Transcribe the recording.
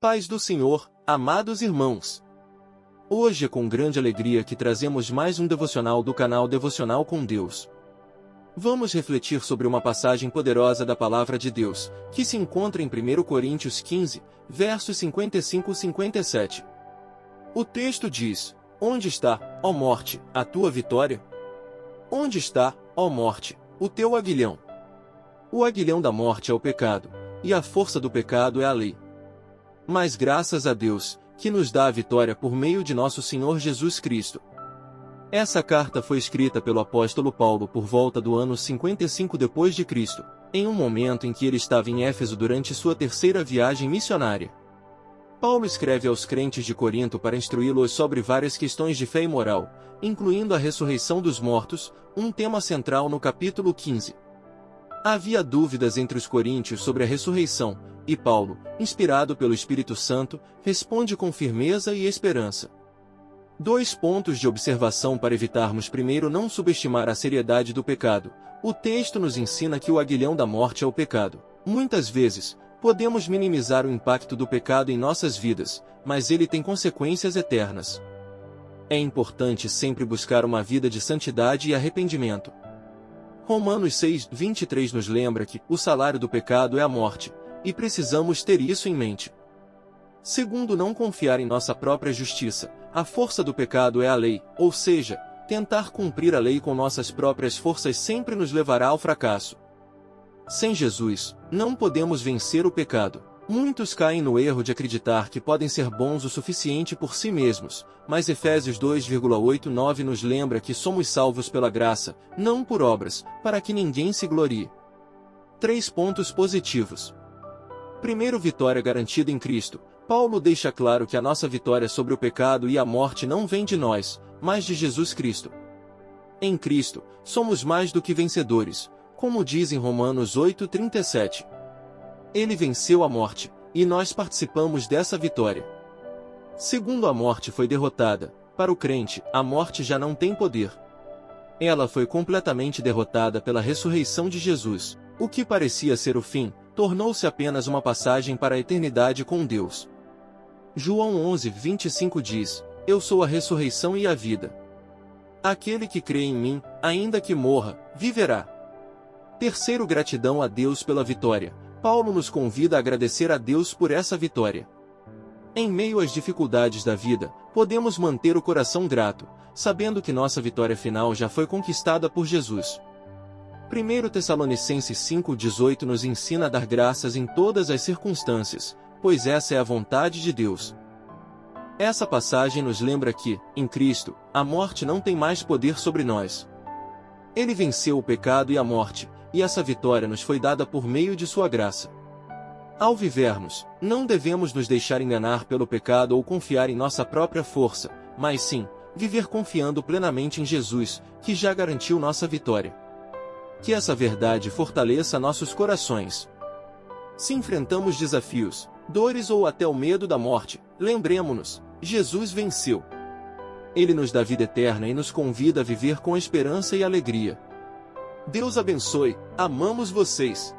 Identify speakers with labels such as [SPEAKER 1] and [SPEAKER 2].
[SPEAKER 1] Paz do Senhor, amados irmãos. Hoje é com grande alegria que trazemos mais um devocional do canal Devocional com Deus. Vamos refletir sobre uma passagem poderosa da Palavra de Deus, que se encontra em 1 Coríntios 15, versos 55 e 57. O texto diz: Onde está, ó morte, a tua vitória? Onde está, ó morte, o teu aguilhão? O aguilhão da morte é o pecado, e a força do pecado é a lei. Mas graças a Deus, que nos dá a vitória por meio de nosso Senhor Jesus Cristo. Essa carta foi escrita pelo apóstolo Paulo por volta do ano 55 depois de Cristo, em um momento em que ele estava em Éfeso durante sua terceira viagem missionária. Paulo escreve aos crentes de Corinto para instruí-los sobre várias questões de fé e moral, incluindo a ressurreição dos mortos, um tema central no capítulo 15. Havia dúvidas entre os coríntios sobre a ressurreição, e Paulo, inspirado pelo Espírito Santo, responde com firmeza e esperança. 2 pontos de observação para evitarmos: primeiro, não subestimar a seriedade do pecado. O texto nos ensina que o aguilhão da morte é o pecado. Muitas vezes, podemos minimizar o impacto do pecado em nossas vidas, mas ele tem consequências eternas. É importante sempre buscar uma vida de santidade e arrependimento. Romanos 6:23 nos lembra que o salário do pecado é a morte, e precisamos ter isso em mente. Segundo, não confiar em nossa própria justiça. A força do pecado é a lei, ou seja, tentar cumprir a lei com nossas próprias forças sempre nos levará ao fracasso. Sem Jesus, não podemos vencer o pecado. Muitos caem no erro de acreditar que podem ser bons o suficiente por si mesmos, mas Efésios 2:8-9 nos lembra que somos salvos pela graça, não por obras, para que ninguém se glorie. 3 pontos positivos. Primeiro, vitória garantida em Cristo. Paulo deixa claro que a nossa vitória sobre o pecado e a morte não vem de nós, mas de Jesus Cristo. Em Cristo, somos mais do que vencedores, como diz em Romanos 8:37. Ele venceu a morte, e nós participamos dessa vitória. Segundo, a morte foi derrotada. Para o crente, a morte já não tem poder. Ela foi completamente derrotada pela ressurreição de Jesus. O que parecia ser o fim, tornou-se apenas uma passagem para a eternidade com Deus. João 11:25 diz: Eu sou a ressurreição e a vida. Aquele que crê em mim, ainda que morra, viverá. Terceiro, gratidão a Deus pela vitória. Paulo nos convida a agradecer a Deus por essa vitória. Em meio às dificuldades da vida, podemos manter o coração grato, sabendo que nossa vitória final já foi conquistada por Jesus. 1 Tessalonicenses 5:18 nos ensina a dar graças em todas as circunstâncias, pois essa é a vontade de Deus. Essa passagem nos lembra que, em Cristo, a morte não tem mais poder sobre nós. Ele venceu o pecado e a morte, e essa vitória nos foi dada por meio de sua graça. Ao vivermos, não devemos nos deixar enganar pelo pecado ou confiar em nossa própria força, mas sim, viver confiando plenamente em Jesus, que já garantiu nossa vitória. Que essa verdade fortaleça nossos corações. Se enfrentamos desafios, dores ou até o medo da morte, lembremo-nos, Jesus venceu. Ele nos dá vida eterna e nos convida a viver com esperança e alegria. Deus abençoe, amamos vocês.